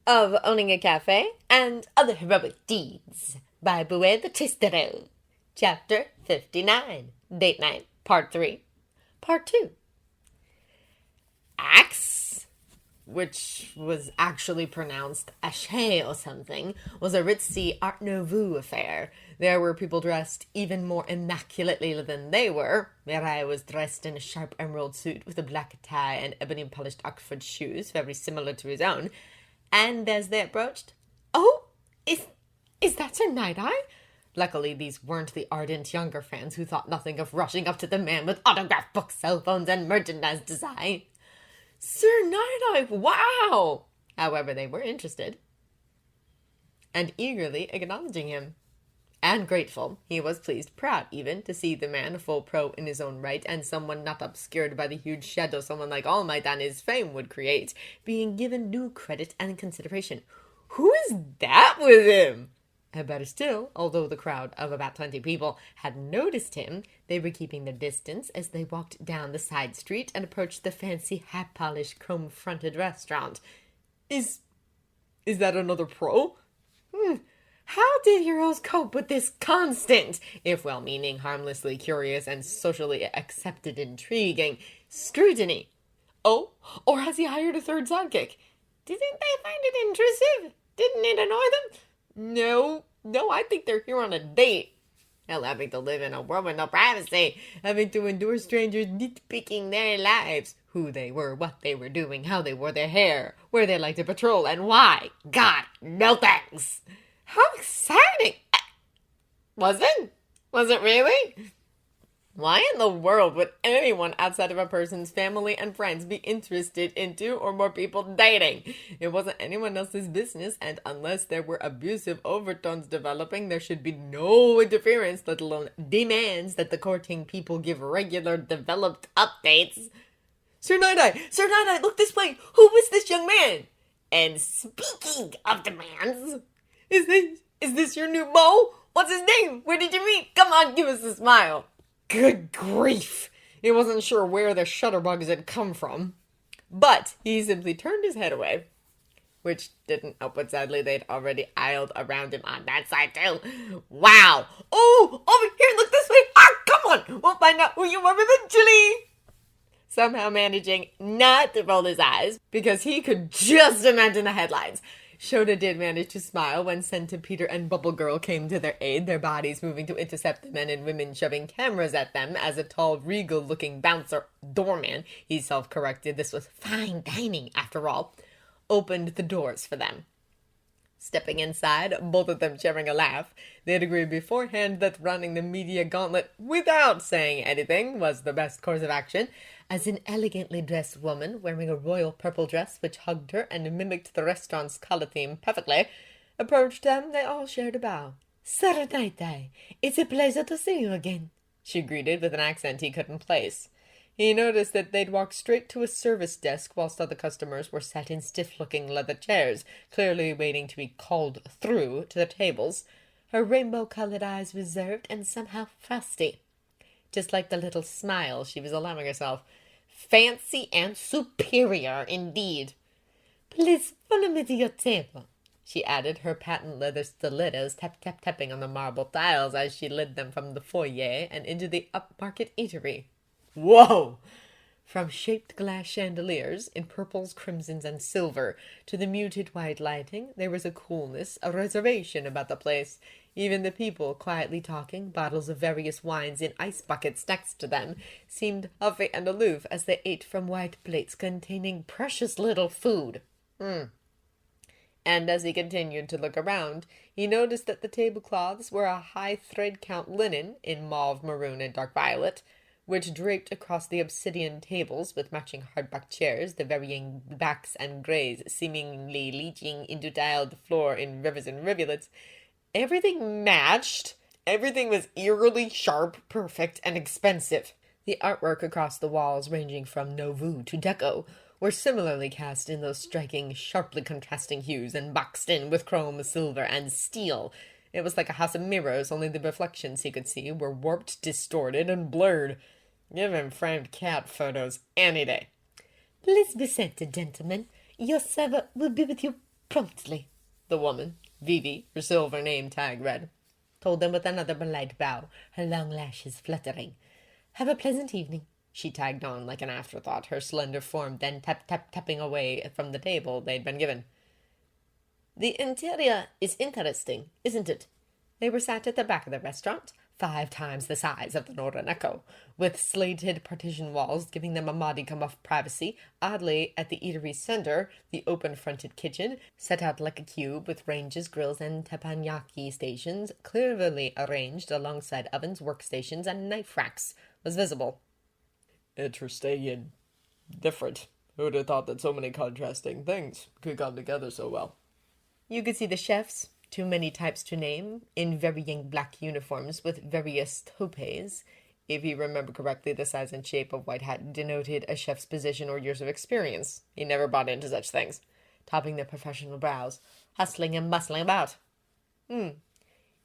of owning a cafe and other heroic deeds by Bue the Tistero. Chapter 59. Date Night, Part 3. Part 2. Axe, which was actually pronounced Ache or something, was a ritzy Art Nouveau affair. There were people dressed even more immaculately than they were. Mirai was dressed in a sharp emerald suit with a black tie and ebony polished Oxford shoes, very similar to his own. And as they approached, "Oh, is that Sir Night-Eye?" Luckily, these weren't the ardent younger fans who thought nothing of rushing up to the man with autograph books, cell phones, and merchandise design. "Sir Night-Eye, wow!" However, they were interested and eagerly acknowledging him. And grateful, he was pleased, proud even, to see the man a full pro in his own right, and someone not obscured by the huge shadow someone like All Might and his fame would create, being given due credit and consideration. Who is that with him? And better still, although the crowd of about 20 people had noticed him, they were keeping their distance as they walked down the side street and approached the fancy, hat-polished, chrome-fronted restaurant. Is that another pro? How did heroes cope with this constant, if well-meaning, harmlessly curious, and socially accepted intriguing, scrutiny? Oh, or has he hired a third sidekick? Didn't they find it intrusive? Didn't it annoy them? No, I think they're here on a date. Hell, having to live in a world with no privacy, having to endure strangers nitpicking their lives, who they were, what they were doing, how they wore their hair, where they liked to patrol, and why. God, no thanks. How exciting! Was it? Was it really? Why in the world would anyone outside of a person's family and friends be interested in two or more people dating? It wasn't anyone else's business, and unless there were abusive overtones developing, there should be no interference, let alone demands that the courting people give regular developed updates. Sir Night-Eye, look this way! Who is this young man? And speaking of demands, Is this your new beau? What's his name? Where did you meet? Come on, give us a smile. Good grief. He wasn't sure where the shutterbugs had come from. But he simply turned his head away. Which didn't help, but sadly they'd already aisled around him on that side too. Wow. Oh, over here, look this way. Come on. We'll find out who you are eventually. Somehow managing not to roll his eyes, because he could just imagine the headlines. Shouta did manage to smile when Centipede and Bubble Girl came to their aid, their bodies moving to intercept the men and women shoving cameras at them as a tall, regal-looking bouncer doorman, he self-corrected, this was fine dining after all, opened the doors for them. Stepping inside, both of them sharing a laugh, they'd agreed beforehand that running the media gauntlet without saying anything was the best course of action, as an elegantly dressed woman wearing a royal purple dress which hugged her and mimicked the restaurant's color theme perfectly, approached them. They all shared a bow. "Sir Night-Eye, it's a pleasure to see you again," she greeted with an accent he couldn't place. He noticed that they'd walked straight to a service desk whilst other customers were sat in stiff-looking leather chairs, clearly waiting to be called through to their tables, her rainbow-colored eyes reserved and somehow frosty, just like the little smile she was allowing herself. Fancy and superior, indeed. "Please follow me to your table," she added, her patent leather stilettos tap-tap-tapping on the marble tiles as she led them from the foyer and into the upmarket eatery. Whoa! From shaped glass chandeliers in purples, crimsons, and silver to the muted white lighting, there was a coolness, a reservation about the place. Even the people, quietly talking, bottles of various wines in ice buckets next to them, seemed huffy and aloof as they ate from white plates containing precious little food. And as he continued to look around, he noticed that the tablecloths were a high thread-count linen in mauve, maroon, and dark violet, which draped across the obsidian tables with matching hardback chairs, the varying blacks and greys seemingly leaching into tiled floor in rivers and rivulets. Everything matched. Everything was eerily sharp, perfect, and expensive. The artwork across the walls, ranging from nouveau to deco, were similarly cast in those striking, sharply contrasting hues and boxed in with chrome, silver, and steel. It was like a house of mirrors, only the reflections he could see were warped, distorted, and blurred. Give him framed cat photos any day. "Please be seated, gentlemen. Your server will be with you promptly, the woman, Vivi, her silver name tag read, told them with another polite bow, her long lashes fluttering. Have a pleasant evening, she tagged on like an afterthought, her slender form then tapping away from the table they'd been given. The interior is interesting, isn't it? They were sat at the back of the restaurant, 5 times the size of the Northern Echo, with slated partition walls giving them a modicum of privacy. Oddly, at the eatery's center, the open-fronted kitchen, set out like a cube with ranges, grills, and teppanyaki stations, cleverly arranged alongside ovens, workstations, and knife racks, was visible. Interesting and different. Who'd have thought that so many contrasting things could come together so well? You could see the chefs, too many types to name, in varying black uniforms with various topes. If you remember correctly, the size and shape of white hat denoted a chef's position or years of experience. He never bought into such things. Topping their professional brows, hustling and bustling about.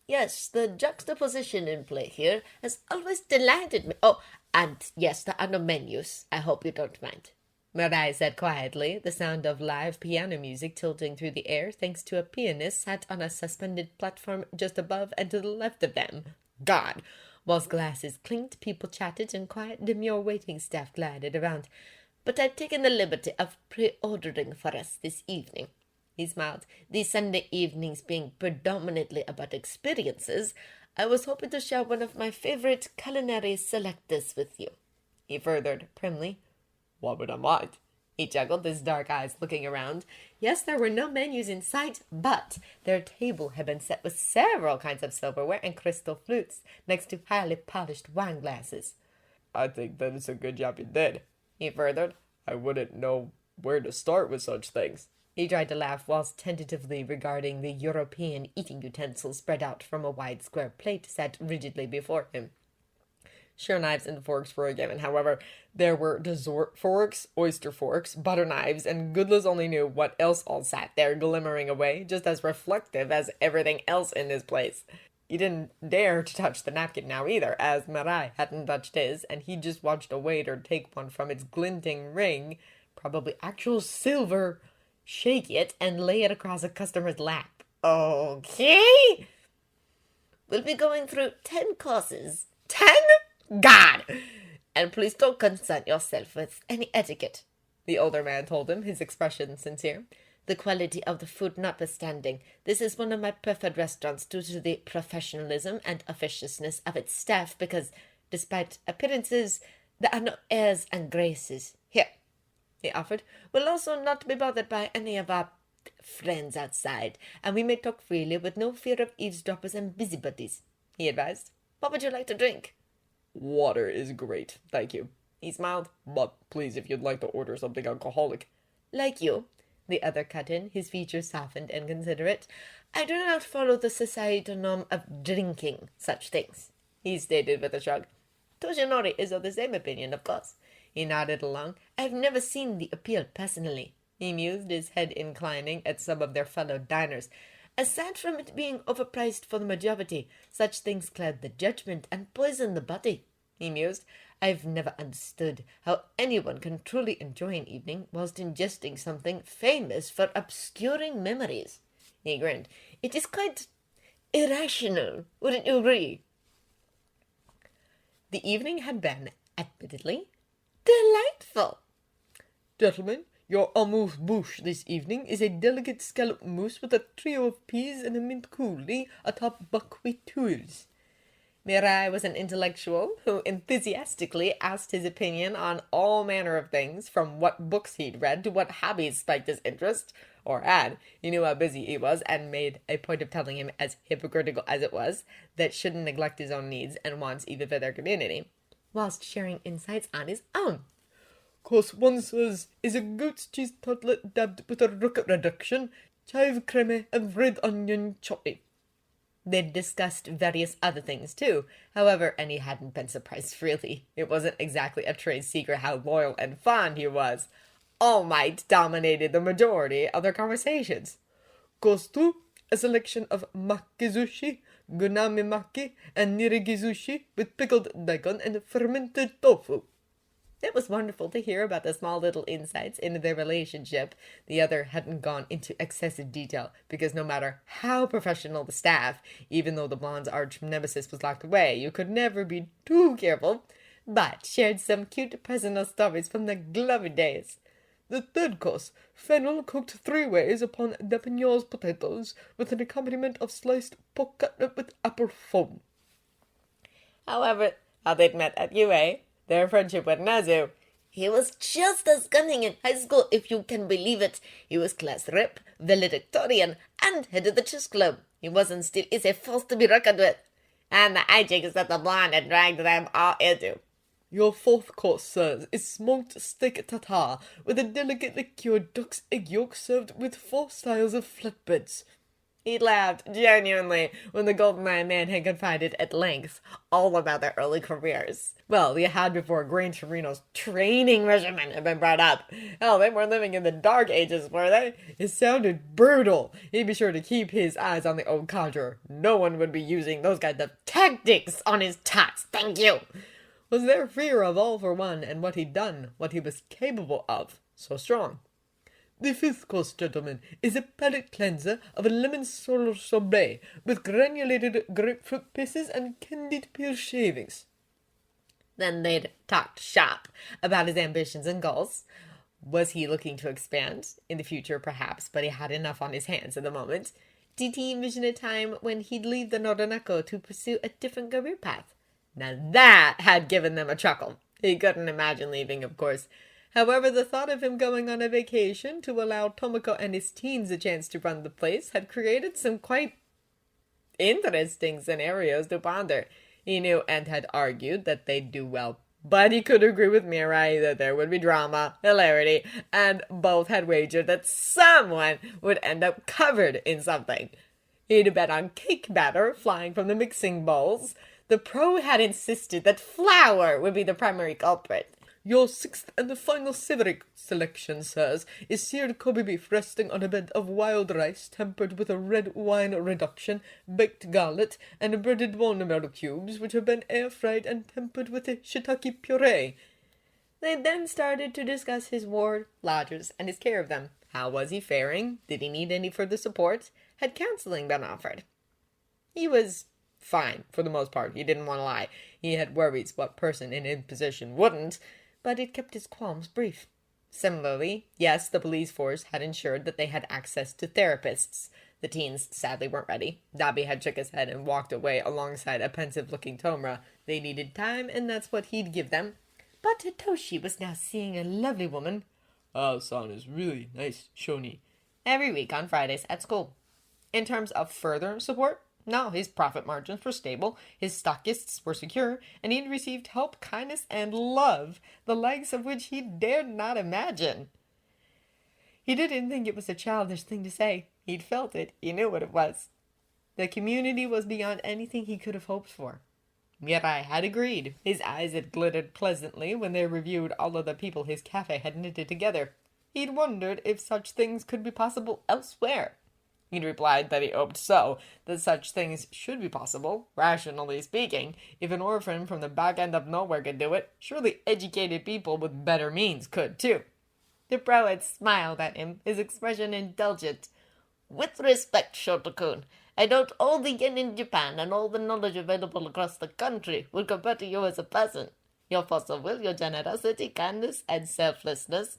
Yes, the juxtaposition in play here has always delighted me. Oh, and yes, there are no menus. I hope you don't mind. Mirai said quietly, the sound of live piano music tilting through the air thanks to a pianist sat on a suspended platform just above and to the left of them. God! Whilst glasses clinked, people chatted, and quiet, demure waiting staff glided around. But I've taken the liberty of pre-ordering for us this evening. He smiled. These Sunday evenings being predominantly about experiences, I was hoping to share one of my favorite culinary selectors with you. He furthered primly. What would I mind? He juggled, his dark eyes looking around. Yes, there were no menus in sight, but their table had been set with several kinds of silverware and crystal flutes, next to highly polished wine glasses. I think that it's a good job you did, he furthered. I wouldn't know where to start with such things. He tried to laugh whilst tentatively regarding the European eating utensils spread out from a wide square plate set rigidly before him. Sure, knives and forks were a given. However, there were dessert forks, oyster forks, butter knives, and Goodless only knew what else all sat there glimmering away, just as reflective as everything else in his place. He didn't dare to touch the napkin now either, as Mirai hadn't touched his, and he just watched a waiter take one from its glinting ring, probably actual silver, shake it, and lay it across a customer's lap. Okay! We'll be going through 10 courses. 10? God! And please don't concern yourself with any etiquette, the older man told him, his expression sincere. The quality of the food notwithstanding, this is one of my preferred restaurants due to the professionalism and officiousness of its staff, because, despite appearances, there are no airs and graces. Here, he offered. We'll also not be bothered by any of our friends outside, and we may talk freely with no fear of eavesdroppers and busybodies, he advised. What would you like to drink? Water is great, thank you. He smiled. But please, if you'd like to order something alcoholic. Like you, the other cut in, his features softened and considerate. I do not follow the societal norm of drinking such things, he stated with a shrug. Toshinori is of the same opinion, of course. He nodded along. I have never seen the appeal personally, he mused, his head inclining at some of their fellow diners. Aside from it being overpriced for the majority, such things cloud the judgment and poison the body, he mused. I've never understood how anyone can truly enjoy an evening whilst ingesting something famous for obscuring memories. He grinned. It is quite irrational, wouldn't you agree? The evening had been, admittedly, delightful. Gentlemen, your amuse-bouche this evening is a delicate scallop mousse with a trio of peas and a mint coulis atop buckwheat tuiles. Mirai was an intellectual who enthusiastically asked his opinion on all manner of things, from what books he'd read to what hobbies spiked his interest, or had. He knew how busy he was, and made a point of telling him, as hypocritical as it was, that shouldn't neglect his own needs and wants even for their community, whilst sharing insights on his own. Course one, sirs, is a goat's cheese cutlet dabbed with a rocket reduction, chive creme, and red onion chutney. They'd discussed various other things, too, however, and he hadn't been surprised, really. It wasn't exactly a trade secret how loyal and fond he was. All Might dominated the majority of their conversations. Course two, a selection of makizushi, gunami maki, and nirigizushi with pickled daikon and fermented tofu. It was wonderful to hear about the small little insights into their relationship. The other hadn't gone into excessive detail, because no matter how professional the staff, even though the blonde's arch nemesis was locked away, you could never be too careful, but shared some cute personal stories from the glory days. The third course, fennel cooked 3 ways upon d'Apignon's potatoes, with an accompaniment of sliced pork cutlet with apple foam. However, how they'd met at UA, their friendship with Nazu. He was just as cunning in high school, if you can believe it. He was class rep, valedictorian, and head of the chess club. He was and still is a force to be reckoned with. And the hijinks that the blonde had dragged them all into. Your 4th course, sirs, is smoked steak tartare, with a delicately cured duck's egg yolk served with 4 styles of flatbreads. He laughed genuinely when the Golden-Eye Man had confided at length all about their early careers. Well, they had before Gran Torino's training regimen had been brought up. Hell, they weren't living in the Dark Ages, were they? It sounded brutal. He'd be sure to keep his eyes on the old codger. No one would be using those kinds of tactics on his tots. Thank you. Was their fear of All for One and what he'd done, what he was capable of, so strong? The 5th course, gentlemen, is a palate cleanser of a lemon sorrel sorbet with granulated grapefruit pieces and candied pear shavings. Then they'd talked shop about his ambitions and goals. Was he looking to expand? In the future, perhaps, but he had enough on his hands at the moment. Did he envision a time when he'd leave the Nordonaco to pursue a different career path? Now that had given them a chuckle. He couldn't imagine leaving, of course. However, the thought of him going on a vacation to allow Tomoko and his teens a chance to run the place had created some quite interesting scenarios to ponder. He knew and had argued that they'd do well, but he could agree with Mirai that there would be drama, hilarity, and both had wagered that someone would end up covered in something. He'd bet on cake batter flying from the mixing bowls. The pro had insisted that flour would be the primary culprit. Your 6th and the final civic selection, sirs, is seared Kobe beef resting on a bed of wild rice tempered with a red wine reduction, baked garlic, and breaded watermelon cubes which have been air-fried and tempered with a shiitake puree. They then started to discuss his ward, lodgers, and his care of them. How was he faring? Did he need any further support? Had counseling been offered? He was fine, for the most part. He didn't want to lie. He had worries. What person in his position wouldn't? But it kept his qualms brief. Similarly, yes, the police force had ensured that they had access to therapists. The teens sadly weren't ready. Dabi had shook his head and walked away alongside a pensive-looking Tomra. They needed time, and that's what he'd give them. But Toshi was now seeing a lovely woman. San is really nice, Shoni. Every week on Fridays at school. In terms of further support, no, his profit margins were stable, his stockists were secure, and he'd received help, kindness, and love, the likes of which he dared not imagine. He didn't think it was a childish thing to say. He'd felt it. He knew what it was. The community was beyond anything he could have hoped for. Mirai had agreed. His eyes had glittered pleasantly when they reviewed all of the people his cafe had knitted together. He'd wondered if such things could be possible elsewhere. He'd replied that he hoped so, that such things should be possible, rationally speaking. If an orphan from the back end of nowhere could do it, surely educated people with better means could too. The pro had smiled at him, his expression indulgent. With respect, Shouta-kun, I doubt all the yen in Japan and all the knowledge available across the country would compare to you as a person. Your force of will, your generosity, kindness, and selflessness.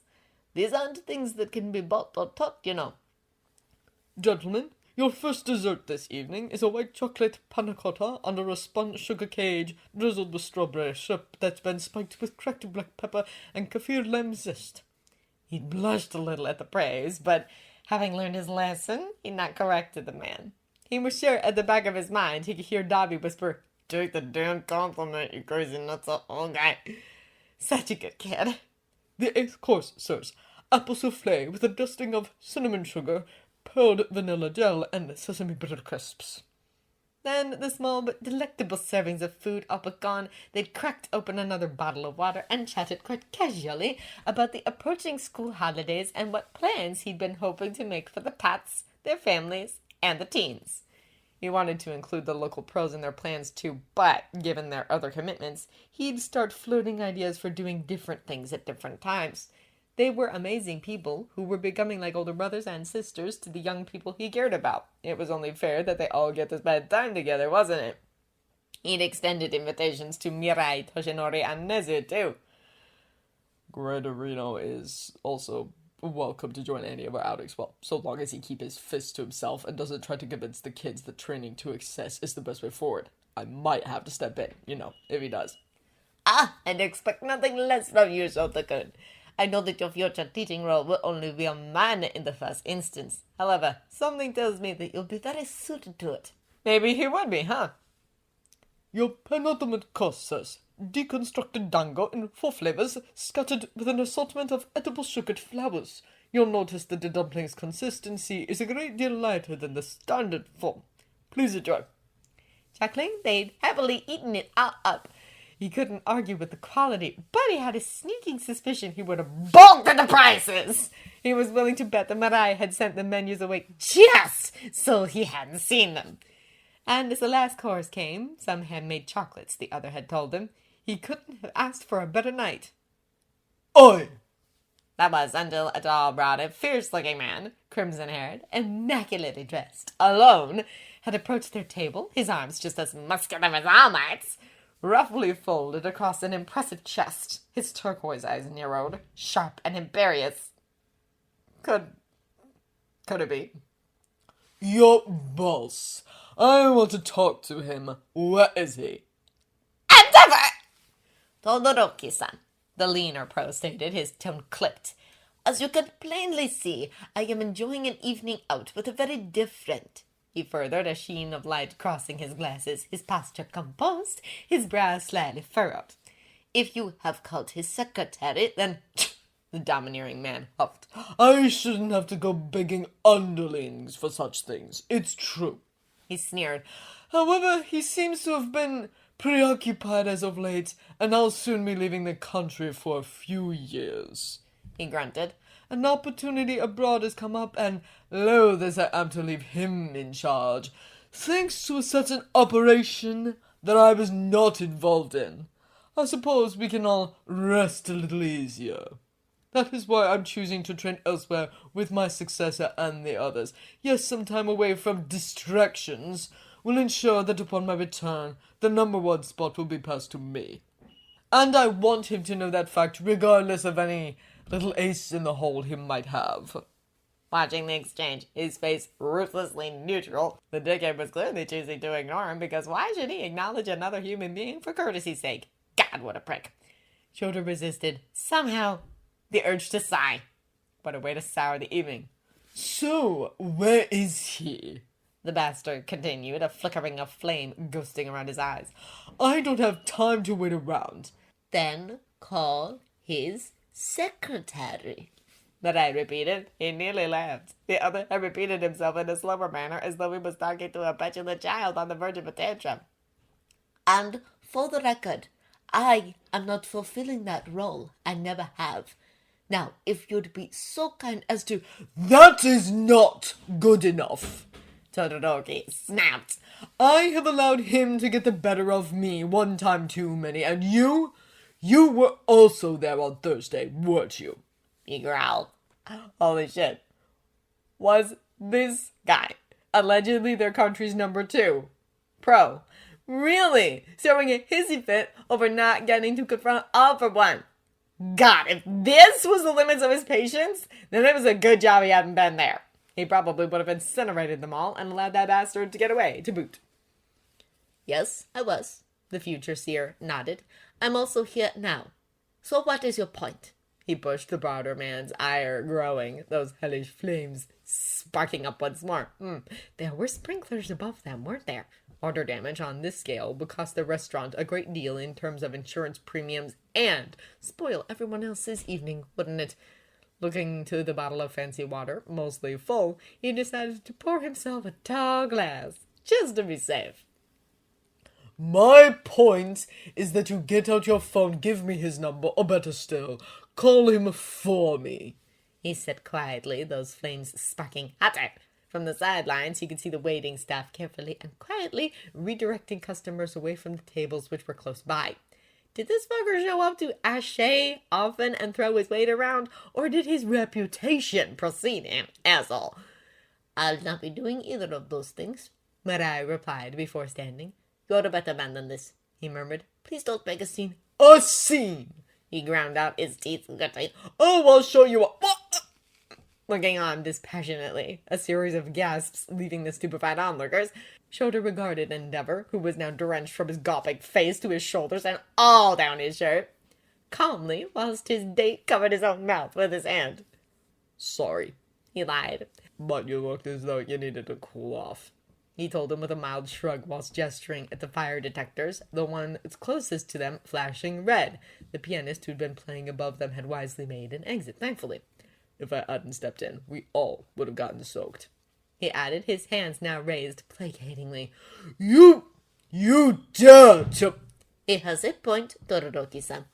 These aren't things that can be bought or taught, you know. Gentlemen, your first dessert this evening is a white chocolate panna cotta under a spun sugar cage drizzled with strawberry syrup that's been spiked with cracked black pepper and kaffir lime zest. He'd blushed a little at the praise, but having learned his lesson, he'd not corrected the man. He was sure at the back of his mind he could hear Dabi whisper, "Take the damn compliment, you crazy nutso old guy." Such a good kid. The 8th course, sirs, apple souffle with a dusting of cinnamon sugar, pearled vanilla gel, and sesame butter crisps. Then, the small but delectable servings of food up and gone, they'd cracked open another bottle of water and chatted quite casually about the approaching school holidays and what plans he'd been hoping to make for the Pats, their families, and the teens. He wanted to include the local pros in their plans too, but given their other commitments, he'd start floating ideas for doing different things at different times. They were amazing people who were becoming like older brothers and sisters to the young people he cared about. It was only fair that they all get to spend time together, wasn't it? He'd extended invitations to Mirai, Toshinori, and Nezu too. Gredorino is also welcome to join any of our outings, well, so long as he keep his fist to himself and doesn't try to convince the kids that training to excess is the best way forward. I might have to step in, if he does. I'd expect nothing less from you, Shouta-kun. I know that your future teaching role will only be a man in the first instance. However, something tells me that you'll be very suited to it. Maybe he would be, huh? Your penultimate course says, deconstructed dango in 4 flavors, scattered with an assortment of edible sugared flowers. You'll notice that the dumpling's consistency is a great deal lighter than the standard form. Please enjoy. Chuckling, they'd heavily eaten it all up. He couldn't argue with the quality, but he had a sneaking suspicion he would have bulked at the prices. He was willing to bet the Marai had sent the menus away just so he hadn't seen them. And as the last course came, some handmade chocolates, the other had told him, he couldn't have asked for a better night. Oi! That was until a tall-broaded, fierce-looking man, crimson-haired, immaculately dressed, alone, had approached their table, his arms just as muscular as All Might's, roughly folded across an impressive chest, his turquoise eyes narrowed, sharp and imperious. Could it be? Your boss. I want to talk to him. Where is he? Endeavor! Todoroki-san, the leaner pro stated, his tone clipped. As you can plainly see, I am enjoying an evening out with a very different. He furthered, a sheen of light crossing his glasses, his posture composed, his brow slightly furrowed. If you have called his secretary, then... The domineering man huffed. I shouldn't have to go begging underlings for such things. It's true. He sneered. However, he seems to have been preoccupied as of late, and I'll soon be leaving the country for a few years. He grunted. An opportunity abroad has come up, and loath as I am to leave him in charge, thanks to a certain operation that I was not involved in, I suppose we can all rest a little easier. That is why I'm choosing to train elsewhere with my successor and the others. Yes, some time away from distractions will ensure that upon my return, the number 1 spot will be passed to me. And I want him to know that fact regardless of any little ace in the hole he might have. Watching the exchange, his face ruthlessly neutral, the dickhead was clearly choosing to ignore him because why should he acknowledge another human being for courtesy's sake? God, what a prick. Shouta resisted, somehow, the urge to sigh. What a way to sour the evening. So, where is he? The bastard continued, a flickering of flame ghosting around his eyes. I don't have time to wait around. Then call his secretary. That I repeated. He nearly laughed. The other had repeated himself in a slower manner as though he was talking to a petulant child on the verge of a tantrum. And for the record, I am not fulfilling that role. I never have. Now, if you'd be so kind as to... That is not good enough. Todoroki snapped. I have allowed him to get the better of me 1 time too many, and you were also there on Thursday, weren't you? He growled. Holy shit. Was this guy allegedly their country's number 2 pro really throwing a hissy fit over not getting to confront all for one? God, if this was the limits of his patience, then it was a good job he hadn't been there. He probably would have incinerated them all and allowed that bastard to get away, to boot. Yes, I was. The future seer nodded. I'm also here now. So what is your point? He pushed the broader man's ire growing, those hellish flames sparking up once more. There were sprinklers above them, weren't there? Order damage on this scale would cost the restaurant a great deal in terms of insurance premiums and spoil everyone else's evening, wouldn't it? Looking to the bottle of fancy water, mostly full, he decided to pour himself a tall glass, just to be safe. My point is that you get out your phone, give me his number, or better still, call him for me, he said quietly, those flames sparking hotter. From the sidelines, he could see the waiting staff carefully and quietly redirecting customers away from the tables which were close by. Did this fucker show up to ashay often and throw his weight around, or did his reputation precede him, asshole? I'll not be doing either of those things, Marai replied before standing. You're a better man than this, he murmured. Please don't make a scene. A scene! He ground out his teeth gritty. Oh, I'll show you what. Looking on dispassionately, a series of gasps leaving the stupefied onlookers, Shouta regarded Endeavor, who was now drenched from his gawping face to his shoulders and all down his shirt, calmly, whilst his date covered his own mouth with his hand. Sorry, he lied. But you looked as though you needed to cool off, he told him with a mild shrug whilst gesturing at the fire detectors, the one closest to them flashing red. The pianist who'd been playing above them had wisely made an exit, thankfully. If I hadn't stepped in, we all would have gotten soaked, he added, his hands now raised placatingly. You dare to... It has a point, Todoroki-san.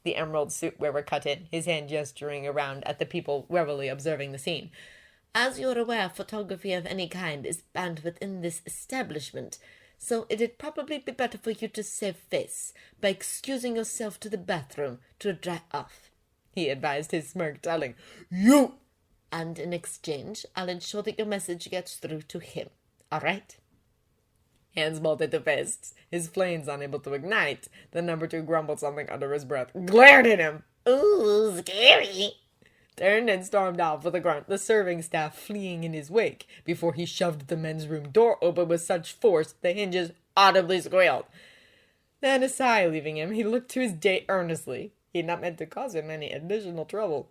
The emerald suit wearer cut in, his hand gesturing around at the people warily observing the scene. As you're aware, photography of any kind is banned within this establishment, so it'd probably be better for you to save face by excusing yourself to the bathroom to dry off, he advised, his smirk telling. You! And in exchange, I'll ensure that your message gets through to him. All right? Hands bolted to fists, his flames unable to ignite. The number 2 grumbled something under his breath, glared at him. Ooh, scary! Turned and stormed off with a grunt, the serving staff fleeing in his wake, before he shoved the men's room door open with such force the hinges audibly squealed. Then, a sigh leaving him, he looked to his date earnestly. He had not meant to cause him any additional trouble.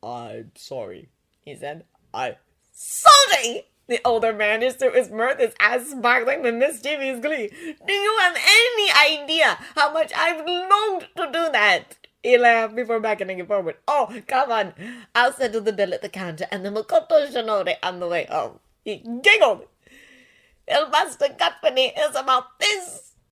I'm sorry, he said. Sorry! The older man is to his mirth, his eyes sparkling with mischievous glee. Do you have any idea how much I've longed to do that? He laughed before beckoning him forward. Oh, come on. I'll settle the bill at the counter and then we'll go to Shinori on the way home. He giggled. El Master Company is about this.